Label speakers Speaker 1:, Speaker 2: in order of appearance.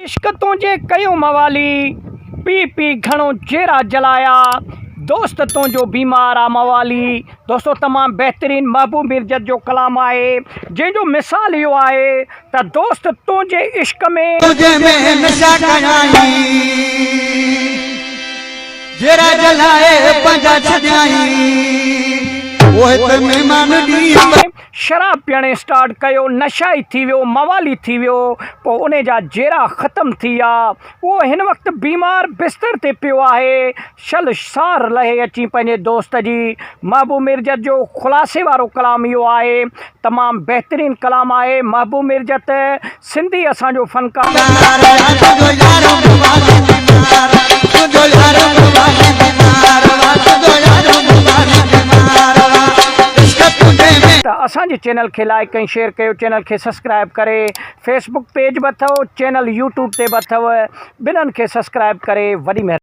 Speaker 1: इश्क तुझे कयो मवाली पी पी घणो जेरा जलाया दोस्त तुझो बीमार आ मवाली। दोस्तों तमाम बेहतरीन महबूब मिर्जत जो कलाम आए जो मिसाल यो आए त दोस्त तुझे इश्क में
Speaker 2: नशा कयाई जेरा जलाए पंजा छॾियाई ओए मेहमान दी
Speaker 1: शराब पीअण स्टार्ट कयो नशा ही थी वियो मवाली थी वियो पोइ उन जा जेरा ख़त्म थी विया। उहो हिन वक़्तु बीमार बिस्तर ते पियो आहे। शल सार लहे अची पंहिंजे दोस्त जी। महबूब मिर्जत जो ख़ुलासे वारो कलाम इहो आहे। तमामु बहितरीन कलाम आहे। महबूब मिर्जत सिंधी असांजो फ़नकार असांजे चैनल खे लाइक ऐं शेयर कयो, चैनल खे सब्सक्राइब करे। फेसबुक पेज बि अथव, चैनल यूट्यूब ते बि अथव। ॿिन्हिनि खे सब्सक्राइब करे। वॾी महिरबानी।